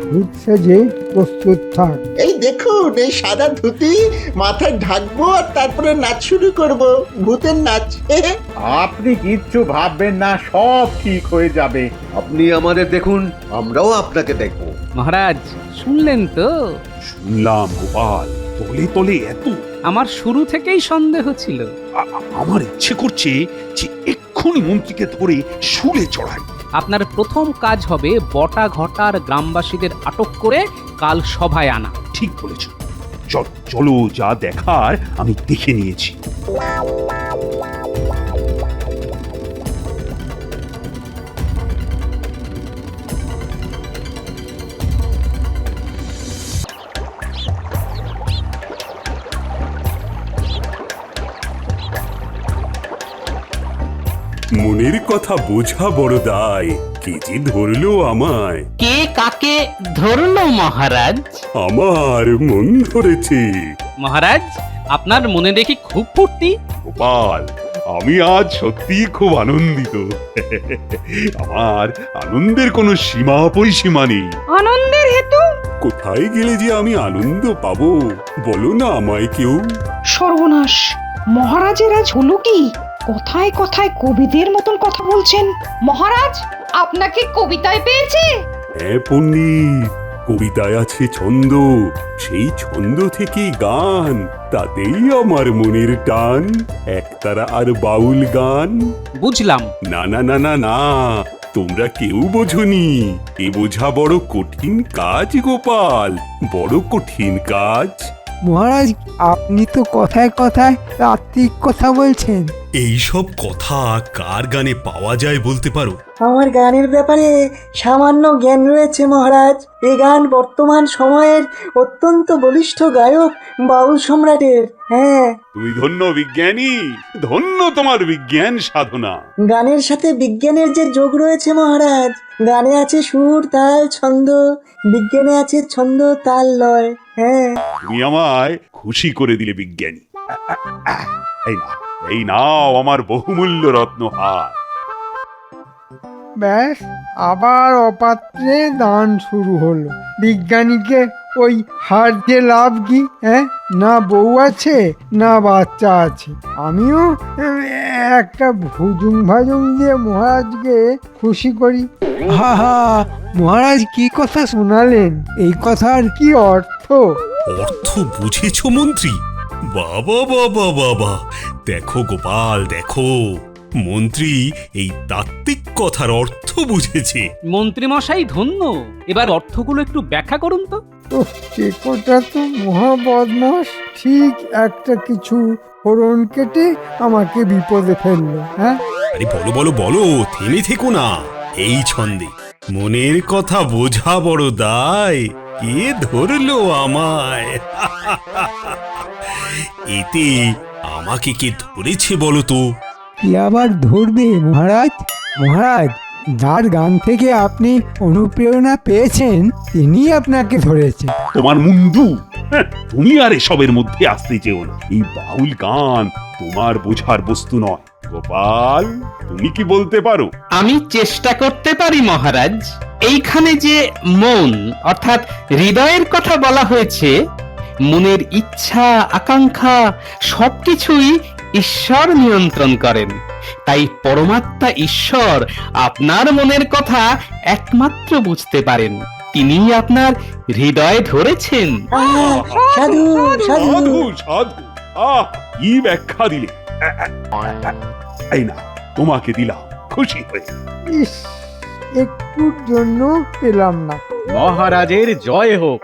ভূত সেজে প্রস্তুত থাক। এই দেখুন, এই সাদা ধুতি মাথায় ঢাকবো আর তারপরে নাচ শুরু করব, ভূতের নাচ। আপনি কিচ্ছু ভাববেন না, সব ঠিক হয়ে যাবে। আপনি আমাদের দেখুন, আমরাও আপনাকে দেখব। মহারাজ শুনলেন তো? শুনলাম গোপাল, তলে তলে এত। আমার শুরু থেকেই সন্দেহ ছিল। আমার ইচ্ছে করছে যে এক্ষুনি মন্ত্রীকে ধরে শুলে চড়াই। আপনার প্রথম কাজ হবে বটা ঘটার গ্রামবাসীদের আটক করে কাল সভায় আনা। ঠিক বলেছ, চলো, যা দেখার আমি দেখে নিয়েছি। মনের কথা বোঝা বড় দায়, কে যে ধরলো আমায়। কে কাকে ধরলো মহারাজ? আমার মন ধরেছে। মহারাজ, আপনার মনে দেখি খুব ফুর্তি। গোপাল, আমি আজ সত্যি খুব আনন্দিত। আমার আনন্দের কোনো সীমা পরিসীমা নেই। আনন্দের হেতু? কোথায় গেলে যে আমি আনন্দ পাবো, বলো না আমায় কেউ। সর্বনাশ, মহারাজের আজ হলো কি? কথায় কথায় কবিদের মতন কথা বলছেন। মহারাজ আপনাকে কবিতায় পেয়েছে? হ্যাঁ পণ্ডিত, কবিতায় আছে ছন্দ, সেই ছন্দ থেকেই গান, তাতেই আমার মনের টান। একতারা আর বাউল গান। বুঝলাম। না না না না না, তোমরা কেউ বোঝনি। এ বোঝা বড় কঠিন কাজ গোপাল, বড় কঠিন কাজ। মহারাজ, আপনি তো কথায় কথায় তাত্ত্বিক কথা বলছেন। এই সব কথা কার গানে পাওয়া যায় বলতে পারো? আমার গানের ব্যাপারে সামান্য জ্ঞান রয়েছে মহারাজ। এই গান বর্তমান সময়ের অত্যন্ত বলিষ্ঠ গায়ক বাউল সম্রাটের। হ্যাঁ, তুমি ধন্য বিজ্ঞানী, ধন্য তোমার বিজ্ঞান সাধনা। গানের সাথে বিজ্ঞানের যে যোগ রয়েছে মহারাজ। গানে আছে সুর, তাল, ছন্দ, বিজ্ঞানে আছে ছন্দ, তাল, লয়। হ্যাঁ, তুমি আমায় খুশি করে দিলে বিজ্ঞানী। এই নাও আমার বহুমূল্য রত্নহার। ব্যাস, আবার অপাত্রে দান শুরু হলো। বিজ্ঞানীকে ওই হার দিয়ে লাভ কি? হ্যাঁ, না বউ আছে না বাচ্চা আছে। আমিও একটা ভুজুং ভাজুং দিয়ে মহারাজকে খুশি করি। হা হা, মহারাজ কি কথা শোনালেন? এই কথার কি অর্থ? অর্থ বুঝেছ মন্ত্রী? বাবা বাবা বাবা, দেখো গোপাল দেখো, মন্ত্রী এই তাত্ত্বিক কথার অর্থ বুঝেছে। মন্ত্রী মশাই ধন্য। এবার অর্থগুলো একটু ব্যাখ্যা করুন তো। টেকোটা তো মহা বদমাস, ঠিক একটা কিছু ফোড়ন কেটে আমাকে বিপদে ফেললো। হ্যাঁ, আরে বলো বলো বলো, থেমে থেকো না। এই ছন্দে মনের কথা বোঝা বড় দায়, কে ধরলো আমায়। এতে আমাকে কে ধরেছে বলো তো? কি আবার ধরবে মহারাজ? মহারাজ, যার গান থেকে আপনি অনুপ্রেরণা পেয়েছেন তিনি আপনাকে ধরেছে। তোমার মুন্ডু, তুমি আর এসবের মধ্যে আসতে চেও না। এই বাউল গান তোমার বোঝার বস্তু নয়। গোপাল, তুমি কি বলতে পারো? আমি চেষ্টা করতে পারি মহারাজ। এইখানে যে মন অর্থাৎ হৃদয়ের কথা বলা হয়েছে, মনের ইচ্ছা আকাঙ্ক্ষা সবকিছুই ঈশ্বর নিয়ন্ত্রণ করেন। তাই পরমাত্মা ঈশ্বর আপনার মনের কথা একমাত্র বুঝতে পারেন। তিনি আপনার হৃদয় ধরেছেন। সাধু সাধু। সাধু সাধু, কি ব্যাখ্যা দিলে। এই না, তোমাকে দিলাম খুশি হয়ে। ইস, একটুর জন্য পেলাম না। মহারাজের জয় হোক।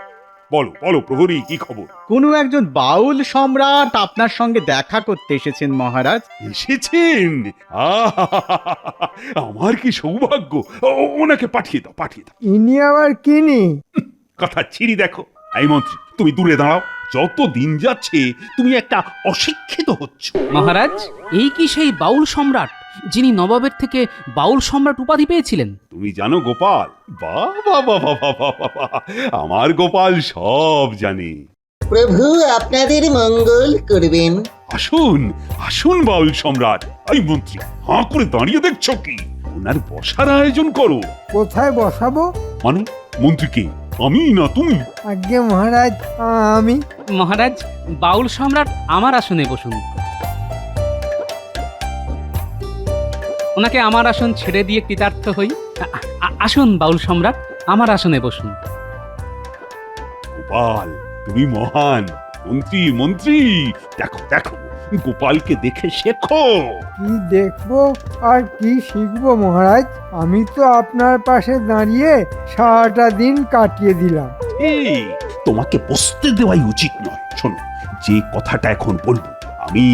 বলো বলো প্রহরী, কি খবর? কোনো একজন বাউল সম্রাট আপনার সঙ্গে দেখা করতে এসেছেন মহারাজ। এসেছেন? আমার কি সৌভাগ্য। ওনাকে পাঠিয়ে দাও, পাঠিয়ে দাও। ইনি আবার কিনি? কথা ছিড়ি দেখো। এই মন্ত্রী, তুমি দূরে দাঁড়াও। যত দিন যাচ্ছে তুমি একটা অশিক্ষিত হচ্ছ। মহারাজ, এই কি সেই বাউল সম্রাট যিনি নবাবের থেকে বাউল সম্রাট উপাধি পেয়েছিলেন? তুমি জানো গোপাল? বাবা বাবা বাবা বাবা, আমার গোপাল সব জানে। প্রভু আপনাদের মঙ্গল করবেন। আসুন আসুন বাউল সম্রাট। এই মন্ত্রী, হাঁ করে দাঁড়িয়ে দেখছো কি? ওনার বসার আয়োজন করো। কোথায় বসাবো? মানে মন্ত্রীকে আমি না তুমি? আজ্ঞে মহারাজ, আমি। মহারাজ, বাউল সম্রাট আমার আসনে বসুন। ওনাকে আমার আসন ছেড়ে দিয়ে কৃতার্থ হই। আসুন বাউল সম্রাট, আমার আসনে বসুন। গোপাল, তুমি মহান। মন্ত্রী মন্ত্রী, দেখো দেখো, গোপালকে দেখে শেখো। কি দেখবো আর কি শিখবো মহারাজ? আমি তো আপনার পাশে দাঁড়িয়ে সারাটা দিন কাটিয়ে দিলাম। এই, তোমাকে বসতে দেওয়াই উচিত নয়। শোনো, যে কথাটা এখন বলবো, আমি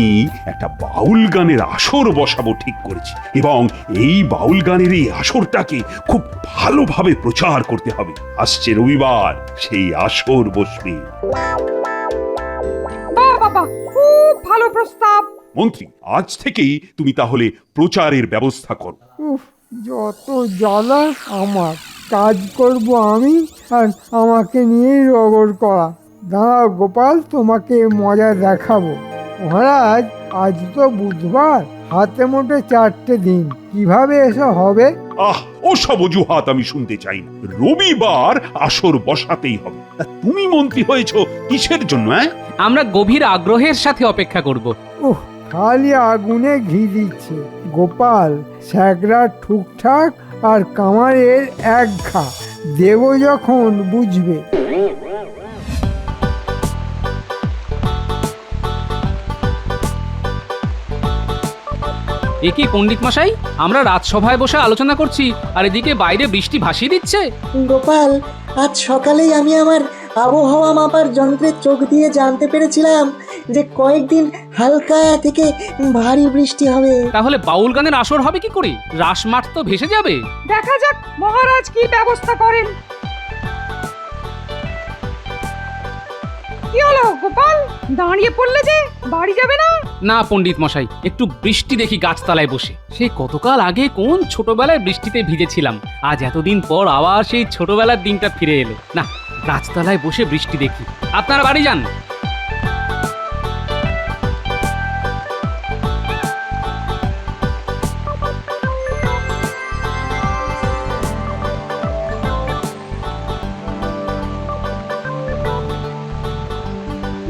একটা বাউল গানের আসর বসাবো ঠিক করেছি, এবং এই বাউল গানের এই আসরটাকে খুব ভালোভাবে প্রচার করতে হবে। আসছে রবিবার সেই আসর বসবে। বাবা, খুব ভালো প্রস্তাব। মন্ত্রী, আজ থেকেই তুমি তাহলে প্রচারের ব্যবস্থা করো। উফ, যত জ্বালা আমার। কাজ করব আমি, আর আমাকে নিয়েই রগড় করা। দাঁড়াও গোপাল, তোমাকে মজা দেখাবো। মহারাজ, আজ তো বুধবার, হাতে মোটে 4টে দিন, কিভাবে এসব হবে? ওসব অজুহাত আমি শুনতে চাই না। রবিবার আসর বসাতেই হবে। তা তুমি মন্ত্রী হয়েছো কিসের জন্য? আমরা গভীর আগ্রহের সাথে অপেক্ষা করব। উহ, খালি আগুনে ঘি দিচ্ছে। গোপাল, স্যাগরা ঠুকঠাক আর কামারের এক ঘা দেব যখন বুঝবে। এ কি পণ্ডিত মশাই, আমরা রাজসভায় বসে আলোচনা করছি আর এদিকে বাইরে বৃষ্টি ভাসিয়ে দিচ্ছে। গোপাল, আজ সকালেই আমি আমার আবহাওয়া মাপার যন্ত্রের চোখ দিয়ে জানতে পেরেছিলাম যে কয়েকদিন হালকা থেকে ভারী বৃষ্টি হবে। তাহলে বাউল গানের আসর হবে কি করে? রাসমাঠ তো ভেসে যাবে। দেখা যাক মহারাজ কি ব্যবস্থা করেন। কি হলো গোপাল, দাঁড়িয়ে পড়লে যে? বাড়ি যাবে না? না পণ্ডিত মশাই, একটু বৃষ্টি দেখি গাছতলায় বসে। সেই কতকাল আগে কোন ছোটবেলায় বৃষ্টিতে ভিজেছিলাম, আজ এতদিন পর আবার সেই ছোটবেলার দিনটা ফিরে এলো। না, গাছতলায় বসে বৃষ্টি দেখি। আপনারা বাড়ি যান।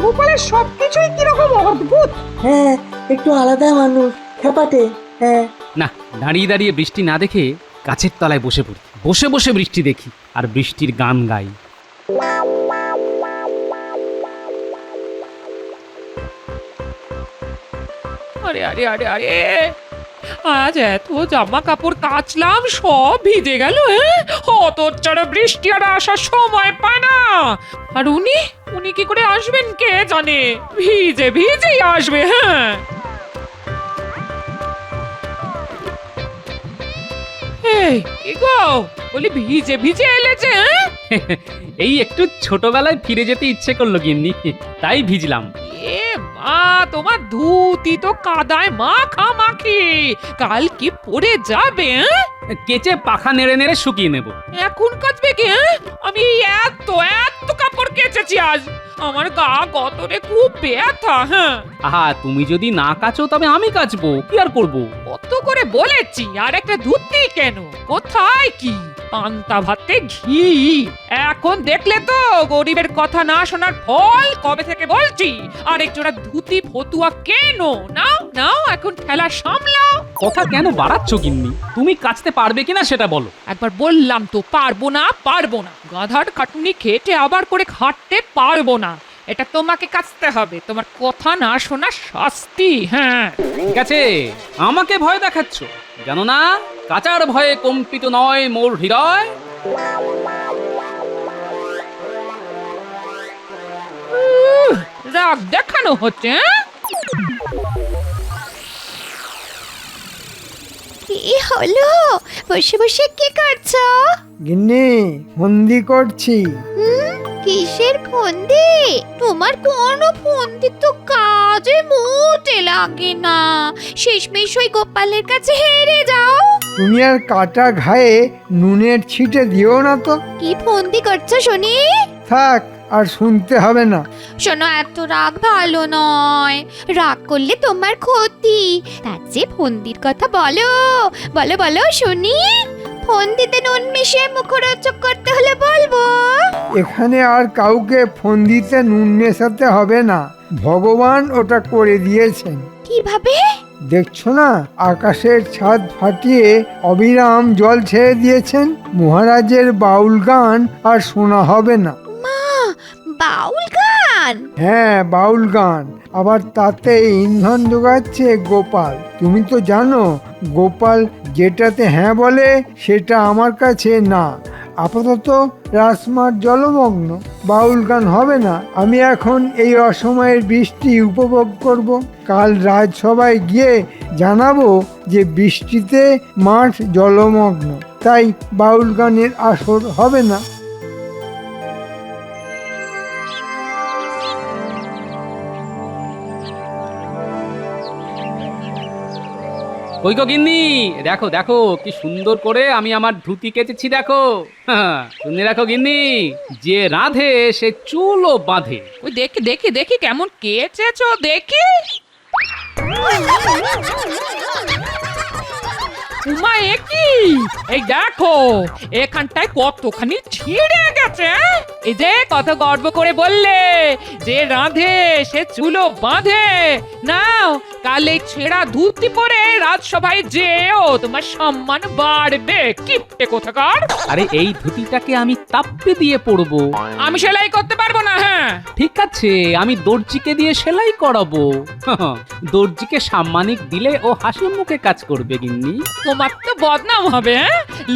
গোপালের সবকিছুই কিরকম অদ্ভুত। হ্যাঁ, একটু আলাদা মানুষ, খেপাটে। হ্যাঁ, না, দাঁড়িয়ে দাঁড়িয়ে বৃষ্টি না দেখে গাছের তলায় বসে পড়ি, বসে বসে বৃষ্টি দেখি আর বৃষ্টির গান গাই। আরে আরে আরে আরে, আজ এত জামা কাপড় কাচলাম, সব ভিজে গেল। হতচ্ছাড়া বৃষ্টি আর আসার সময় পায় না। আর উনি উনি কি করে আসবেন কে জানে? ভিজে ভিজেই আসবে। হ্যাঁ, এই কি গো, বলি ভিজে ভিজে এলেছে? এই একটু ছোটবেলায় ফিরে যেতে ইচ্ছে করলো গিন্নি, তাই ভিজলাম। এ মা, তোমার ধুতি তো কাদায় মাখামাখি, কাল কি পরে যাবে? কেচে পাখা নেড়ে নেড়ে শুকিয়ে নেব। এখন কাচবে কি? আমি এত এত কাপড় কেচেছি আজ, আমার গা গতরে খুব ব্যথা। হ্যাঁ, আহা, তুমি যদি না কাচো তবে আমি কাচবো, কি আর করব? কত করে বলেছি, আর একটা ধুতি কেন? কোথায় কি পান্তা ভাতে ঘি? এখন দেখলে তো গরিবের কথা না শোনার ফল। কবে থেকে বলছি আর একজোড়া ধুতি ফতুয়া কেন? নাও নাও, এখন ঠেলা সামলাও। কথা কেন বাড়াচ্ছ গিন্নি? তুমি কাচতে পারবে কিনা সেটা বলো। একবার বললাম তো পারবো না পারবো না। গাধার খাটুনি খেটে আবার করে খাটতে পারবো না, এটা তোমাকে কাচতে হবে। তোমার কথা না শোনা শাস্তি। হ্যাঁ, ঠিক আছে, আমাকে ভয় দেখাচ্ছ, জানো না কাচার ভয়ে কম্পিত নয় মোর হৃদয়। রাগ দেখানো হচ্ছে। কি হলো? বসে বসে কি করছো? গিন্নি, ফন্দি করছি। কিসের ফন্দি? তোমার কোনো ফন্দি তো কাজে মোটে লাগে না। শেষমেশ ওই গোপালের কাছে হেরে যাও। তুমি আর কাটা ঘায়ে নুনের ছিটে দিও না তো। কি ফন্দি করছো শুনি? থাক, আর শুনতে হবে না। শোনো, এত রাগ ভালো নয়। রাগ করলে তোমার ক্ষতি। তার চেয়ে ফন্দির কথা বলো, বলো বলো শুনি। ফন্দিতে নুন মিশিয়ে মুখরোচক করতে হলে বলবো। এখানে আর কাউকে ফোন দিতে নুন মেশাতে হবে না, ভগবান ওটা করে দিয়েছেন। কিভাবে? দেখছো না, আকাশের ছাদ ফাটিয়ে অবিরাম জল ছেড়ে দিয়েছেন। মহারাজের বাউল গান আর শোনা হবে না। মা, বাউল গান? হ্যাঁ, বাউল গান। আবার তাতে ইন্ধন যোগাচ্ছে গোপাল। তুমি তো জানো, গোপাল যেটাতে হ্যাঁ বলে সেটা আমার কাছে না। আপাতত রাসমার জলমগ্ন, বাউল গান হবে না। আমি এখন এই অসময়ের বৃষ্টি উপভোগ করব। কাল রাজসভায় গিয়ে জানাবো যে বৃষ্টিতে মাঠ জলমগ্ন, তাই বাউল গানের আসর হবে না। ওই গো গিন্নি, দেখো দেখো কি সুন্দর করে আমি আমার ধুতি কেচেছি, দেখো। শুনে রাখো গিন্নি, যে রাঁধে সে চুলও বাঁধে। ওই দেখি দেখি দেখি কেমন কেচেছো দেখি। উমা, একি এই দেখো, এখানটায় কতখানি ছিঁড়ে গেছে। এই যে কত গর্ব করে বললে যে রাঁধে সে চুলো বাঁধে। নাও, কাল এই ছেঁড়া ধুতি পরে রাজসভায় যেও, তোমার সম্মান বাড়বে। কিপটে কোথাকার। আরে এই ধুতিটাকে আমি তাপ্পি দিয়ে পরবো। আমি সেলাই করতে পারবো না। হ্যাঁ, ঠিক আছে, আমি দর্জিকে দিয়ে সেলাই করাবো। দর্জিকে সাম্মানিক দিলে ও হাসি মুখে কাজ করবে গিন্নি। তোমার তো বদনাম হবে।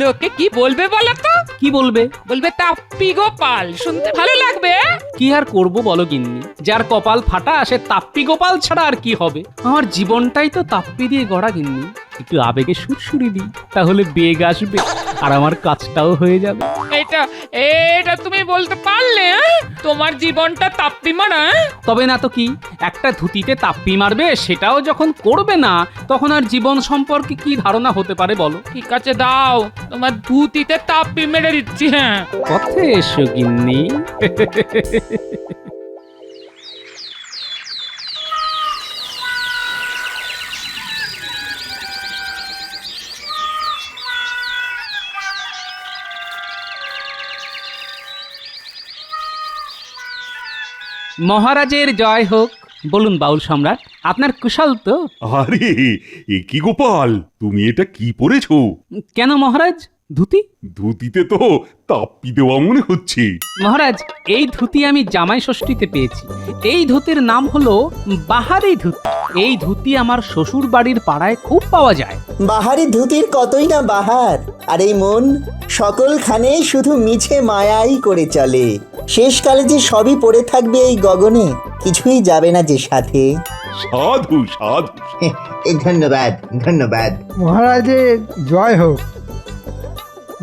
লোকে কি বলবে বলো তো? কি বলবে? বলবে তাপ্পি গোপাল। শুনতে ভালো লাগবে। কি আর করবো বলো গিন্নি, যার কপাল ফাটা সে তাপ্পি গোপাল ছাড়া আর কি হবে? আমার জীবনটাই তো তাপ্পি দিয়ে গড়া গিন্নি। একটু আবেগে সুরসুরি দিই, তাহলে বেগ আসবে আর আমার কাজটাও হয়ে যাবে। এটা এটা তুমি বলতে পারলে? তোমার জীবনটা তাপ্পি মারা? তবে না তো কি, একটা ধুতিতে তাপ্পি মারবে সেটাও যখন করবে না, তখন আর জীবন সম্পর্কে কি ধারণা হতে পারে বলো? ঠিক আছে, দাও, তোমার ধুতিতে তাপ্পি মেরে দিচ্ছি। হ্যাঁ, পথে এসো গিন্নি। মহারাজের জয় হোক। বলুন বাউল সম্রাট, আপনার কুশল তো? আরে, এ কি গোপাল, তুমি এটা কি পরেছো? কেন মহারাজ, ধুতি? ধুতিতে তো তাপ্পি দেওয়া মনে হচ্ছে। মহারাজ, এই ধুতি আমি জামাই ষষ্ঠীতে পেয়েছি। এই ধুতির নাম হলো বাহারি ধুতি। এই ধুতি আমার শ্বশুর বাড়ির পাড়ায় খুব পাওয়া যায়। বাহারি ধুতির কতই না বাহার, আর এই মন সকলখানে শুধু মিছে মায়াই করে চলে। শেষকালে যে সবই পড়ে থাকবে এই গগনে, কিছুই যাবে না যে সাথে। সাধু সাধু। ধন্যবাদ ধন্যবাদ। মহারাজের জয় হোক।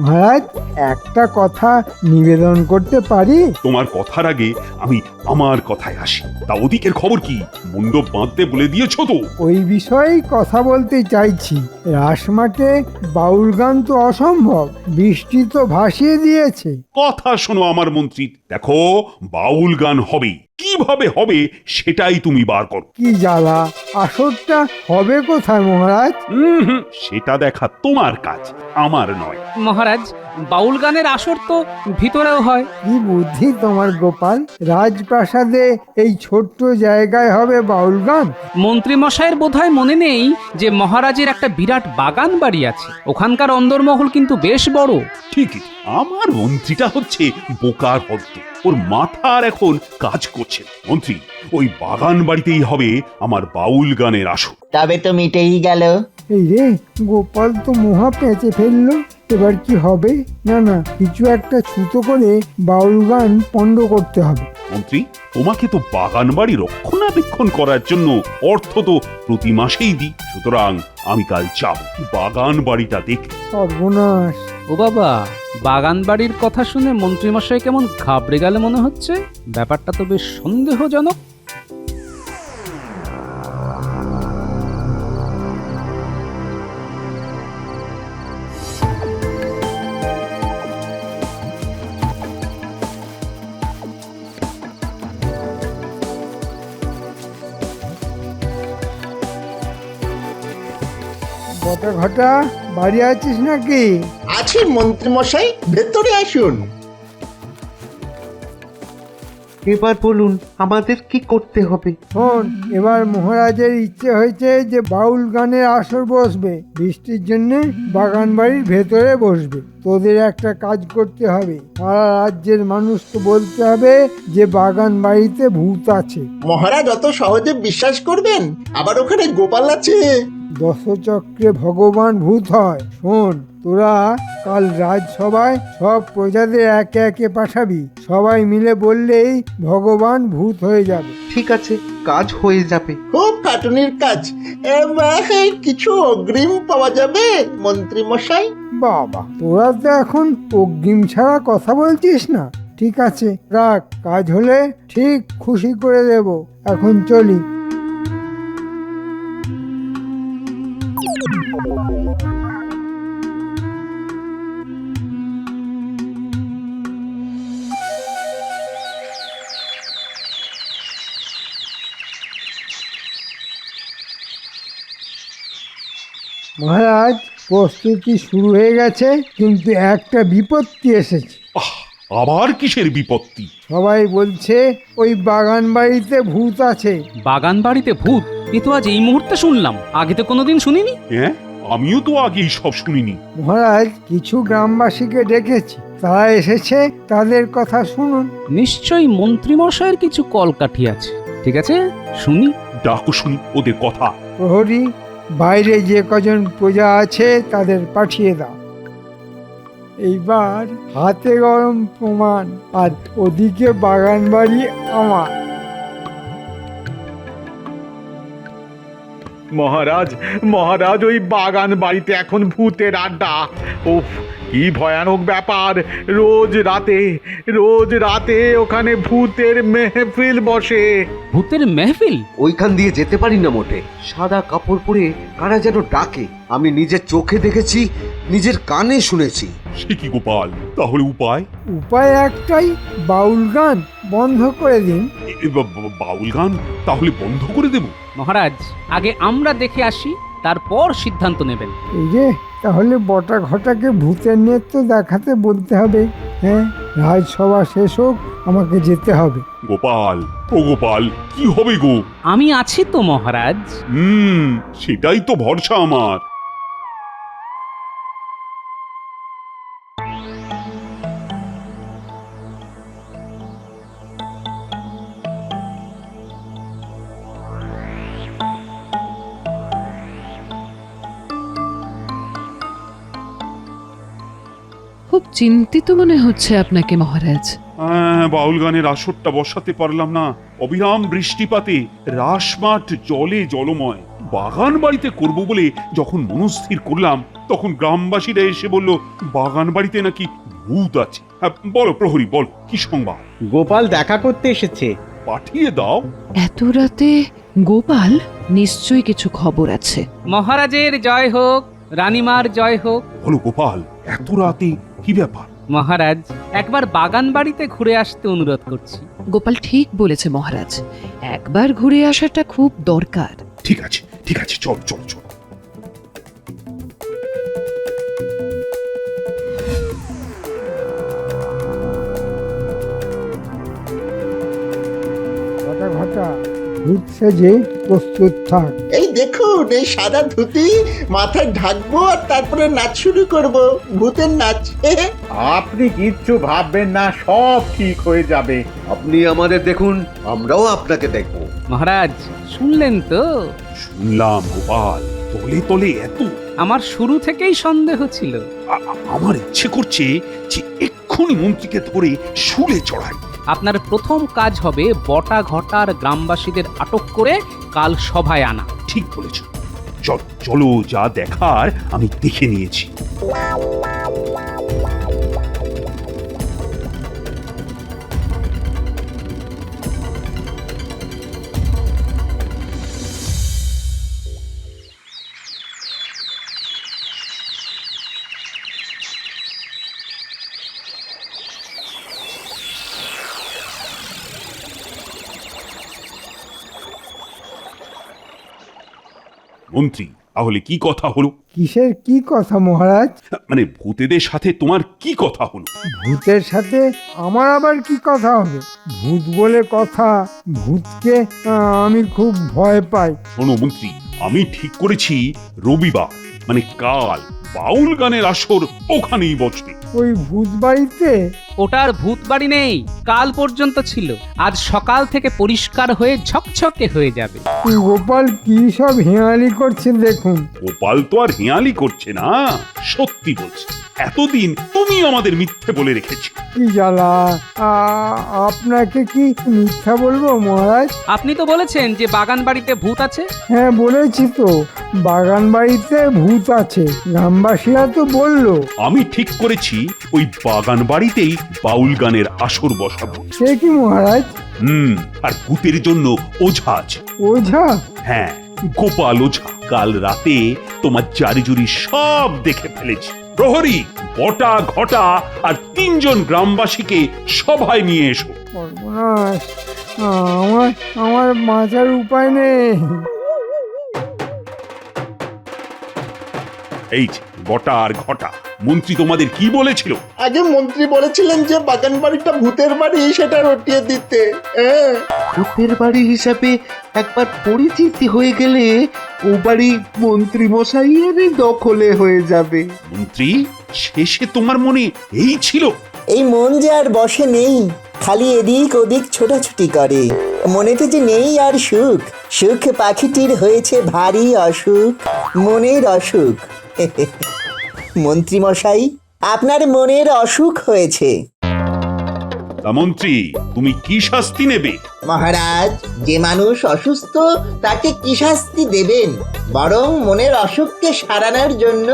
মহারাজ, একটা কথা নিবেদন করতে পারি? তোমার কথার আগে আমি আমার কথায় আসি। তা ওদিকের খবর কি? মণ্ডপ বাঁধতে বলে দিয়েছো তো? ওই বিষয়েই কথা বলতে চাইছি। রাসমাঠে বাউল গান তো অসম্ভব, বৃষ্টি তো ভাসিয়ে দিয়েছে। কথা শোনো আমার মন্ত্রী, দেখো বাউল গান হবে, কিভাবে হবে সেটাই তুমি বার করো। কি জ্বালা, আসরটা হবে কোথায় মহারাজ? সেটা দেখা তোমার কাজ, আমার নয়। মহারাজ, বাউল গানের আসর তো ভিতরেও হয়। কি বুদ্ধি তোমার গোপাল, রাজপ্রাসাদে এই ছোট্ট জায়গায় হবে বাউল গান? মন্ত্রী মশাইয়ের বোধহয় মনে নেই যে মহারাজের একটা বিরাট বাগান বাড়ি আছে। ওখানকার অন্দরমহল কিন্তু বেশ বড়। ঠিকই, আমার মন্ত্রীটা হচ্ছে বোকার হদ্দ, ওর মাথার এখন কাজ করছে। মন্ত্রী, ওই বাগান বাড়িতেই হবে আমার বাউল গানের আসর। তবে তো মিটেই গেল। এই রে, গোপাল তো মহা পেঁচে ফেললো। এবার কি হবে? না না, কিছু একটা ছুতো করে বাউল গান পণ্ড করতে হবে। মন্ত্রী, তোমাকে তো বাগান বাড়ি রক্ষণাবেক্ষণ করার জন্য অর্থ তো প্রতি মাসেই দিই, সুতরাং আমি কাল যাব বাগান বাড়িটা দেখতে। সর্বনাশ! ও বাবা, বাগান বাড়ির কথা শুনে মন্ত্রী মশাই কেমন ঘাবড়ে গেল মনে হচ্ছে। ব্যাপারটা তো বেশ সন্দেহজনক। ঘটা ঘটা, বাড়ি আছিস নাকি? আছি মন্ত্রী মশাই, ভেতরে আসুন। এবার বলুন আমাদের কি করতে হবে? শোন, এবার মহারাজের ইচ্ছে হয়েছে যে বাউল গানের আসর বসবে। বৃষ্টির জন্য বাগান বাড়ির ভেতরে বসবে। তোদের একটা কাজ করতে হবে, সারা রাজ্যের মানুষকে বলতে হবে যে বাগান বাড়িতে ভূত আছে। মহারাজ অত সহজে বিশ্বাস করবেন? আবার ওখানে গোপাল আছে। দশচক্রে ভগবান ভূত হয়। শোন, তোরা কাল রাজসভায় সব প্রজাদের একে একে পাঠাবি। সবাই মিলে বললেই ভগবান ভূত হয়ে যাবে। ঠিক আছে, কাজ হয়ে যাবে। খুব খাটুনির কাজ। এবার কিছু অগ্রিম পাওয়া যাবে মন্ত্রী মশাই? বাবা, তোরা তো এখন অগ্রিম ছাড়া কথা বলছিস না। ঠিক আছে, রাখ, কাজ হলে ঠিক খুশি করে দেব। এখন চলি। মহারাজ, প্রস্তুতি শুরু হয়ে গেছে, কিন্তু একটা বিপত্তি এসেছে। আবার কিসের বিপত্তি? সবাই বলছে ওই বাগান বাড়িতে ভূত আছে। বাগান বাড়িতে ভূত? এ তো আজ এই মুহূর্তে শুনলাম, আগে তো কোনোদিন শুনিনি। হ্যাঁ, আমিও তো আগেই সব শুনিনি। মহারাজ, কিছু গ্রামবাসীকে ডেকেছি, তারা এসেছে, তাদের কথা শুনুন। নিশ্চয়ই মন্ত্রীমশাইয়ের কিছু কলকাঠি আছে। ঠিক আছে, শুনি। ডাকো শুনি ওদের কথা। প্রহরী, বাইরে যে কজন প্রজা আছে তাদের পাঠিয়ে দাও। এইবার হাতে গরম প্রমাণ, আর ওদিকে বাগান বাড়ি আমার। মহারাজ, মহারাজ, ওই বাগান বাড়িতে এখন ভূতের আড্ডা। উফ, কি ভয়ানক ব্যাপার! রোজ রাতে ওখানে ভূতের মেহফিল বসে। ভূতের মেহফিল? ওইখান দিয়ে যেতে পারি না মোটে। সাদা কাপড় পরে কারা যেন ডাকে। আমি নিজের চোখে দেখেছি, নিজের কানে শুনেছি। সে কি গোপাল, তাহলে উপায়? উপায় একটাই, বাউল গান বন্ধ করে দিন। বাউল গান তাহলে বন্ধ করে দেব? মহারাজ, আগে আমরা দেখে আসি, তারপর সিদ্ধান্ত নেবেন। এই যে, তাহলে বটা ঘটাকে ভূতের নেত্র দেখাতে বলতে হবে। হ্যাঁ, রাজসভা শেষ হোক, আমাকে যেতে হবে। গোপাল, ও গোপাল, কি হবে গো? আমি আছি তো মহারাজ। সেটাই তো ভরসা আমার। খুব চিন্তিত মনে হচ্ছে আপনাকে মহারাজ। বাউল গানের আসরটা বসাতে পারলাম না। অবিরাম বৃষ্টিপাতে রাসমাঠ জলে জলময়। বাগান বাড়িতে করব বলে যখন মনস্থির করলাম, তখন গ্রামবাসীরা এসে বলল বাগান বাড়িতে নাকি ভূত আছে। বলো প্রহরী, বল, কি সংবাদ? গোপাল দেখা করতে এসেছে। পাঠিয়ে দাও। এত রাতে গোপাল? নিশ্চয়ই কিছু খবর আছে। মহারাজের জয় হোক, রানীমার জয় হোক। বলো গোপাল, এত রাতে কি ব্যাপার? মহারাজ, একবার বাগান বাড়িতে ঘুরে আসতে অনুরোধ করছি। গোপাল ঠিক বলেছে মহারাজ, একবার ঘুরে আসাটা খুব দরকার। ঠিক আছে, ঠিক আছে, চল চল চল। ঘটা ঘটা, ভূত সেজে প্রস্তুত থাক। এই দেখুন, এই সাদা ধুতি মাথায় ঢাকবো আর তারপরে নাচ শুরু করব, ভূতের নাচ। আপনি কিচ্ছু ভাববেন না, সব ঠিক হয়ে যাবে। আপনি আমাদের দেখুন, আমরাও আপনাকে দেখব। মহারাজ, শুনলেন তো? শুনলাম গোপাল, তলে তলে এত। আমার শুরু থেকেই সন্দেহ ছিল। আমার ইচ্ছে করছে যে এক্ষুনি মন্ত্রীকে ধরে শুলে চড়াই। আপনার প্রথম কাজ হবে বটা ঘটার গ্রামবাসীদের আটক করে কাল সভায় আনা। ঠিক বলেছ। চলো, যা দেখার আমি দেখে নিয়েছি। মন্ত্রী, তাহলে কি কথা হলো? কিসের কি কথা মহারাজ? মানে ভূতেদের সাথে তোমার কি কথা হলো? ভূতের সাথে আমার আবার কি কথা হবে? ভূত বলে কথা, ভূতকে আমি খুব ভয় পাই। শোনো মন্ত্রী, আমি ঠিক করেছি রবিবার মানে কাল বাউল গানের আসর ওখানেই বসবে। ওই ভূত বাড়িতে? ওটার ভূত বাড়ি নেই, কাল পর্যন্ত ছিল, আজ সকাল থেকে পরিষ্কার হয়ে ঝকঝকে হয়ে যাবে। গোপাল কি সব হেঁয়ালি করছে দেখুন। গোপাল তো আর হেঁয়ালি করছে না, সত্যি বলছে। এতদিন তুমি আমাদের মিথ্যে বলে রেখেছি। কি জ্বালা! আপনাকে কি মিথ্যা বলবো মহারাজ? আপনি তো বলেছেন যে বাগান বাড়িতে ভূত আছে। হ্যাঁ বলেছি তো, বাগান বাড়িতে ভূত আছে, গ্রামবাসীরা তো বললো। আমি ঠিক করেছি ওই বাগান বাড়িতেই বাউল গানের আসর বসাবো। সে কি মহারাজ? আর ভূতের জন্য ওঝা আছে। ওঝা? হ্যাঁ, গোপাল ওঝা। কাল রাতে তোমার জারিজুরি সব দেখে ফেলেছি। প্রহরী, বটা ঘটা আর 3 জন গ্রামবাসীকে সভায় নিয়ে এসো। সর্বনাশ! আমার বাঁচার উপায় নেই। এই যে বটা আর ঘটা, মন্ত্রী তোমাদের কি বলেছিল? আগে মন্ত্রী বলেছিলেন যে বাগান বাড়িটা ভূতের বাড়ি, সেটা রটিয়ে দিতে। ভূতের বাড়ি হিসাবে একবার পরিচিতি হয়ে গেলে ও বাড়ি মন্ত্রী মশাইয়ের দখলে হয়ে যাবে। মন্ত্রী, শেষে তোমার মনে এই ছিল? এই মন যে আর বসে নেই, খালি এদিক ওদিক ছোটাছুটি করে। মনেতে যে নেই আর সুখ, সুখ পাখিটির হয়েছে ভারী অসুখ, মনের অসুখ। মন্ত্রী মশাই, আপনার মনের অসুখ হয়েছে। তা মন্ত্রী, তুমি কি শাস্তি নেবে? মহারাজ, যে মানুষ অসুস্থ তাকে কি শাস্তি দেবেন? বরং মনের অসুখকে সারানোর জন্য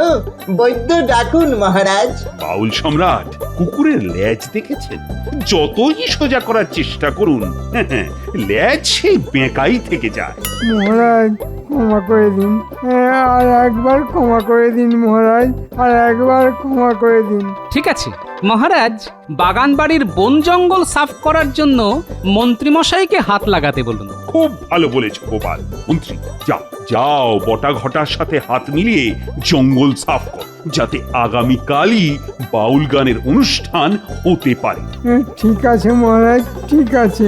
বৈদ্য ডাকুন মহারাজ। বাউল সম্রাট, কুকুরের লেজ দেখেছেন? যতই সোজা করার চেষ্টা করুন, লেজ সেই বেঁকাই থেকে যায়। মহারাজ ক্ষমা করে দিন, আর একবার ক্ষমা করে দিন মহারাজ, আর একবার ক্ষমা করে দিন। ঠিক আছে মহারাজ, বাগান বাড়ির বন জঙ্গল সাফ করার জন্য মন্ত্রী মশাইকে হাত লাগাতে বলুন। খুব ভালো বলেছো গোপাল। মন্ত্রী, যাও যাও, বটা ঘটার সাথে হাত মিলিয়ে জঙ্গল সাফ কর, যাতে আগামীকালই বাউল গানের অনুষ্ঠান হতে পারে। ঠিক আছে মহারাজ, ঠিক আছে।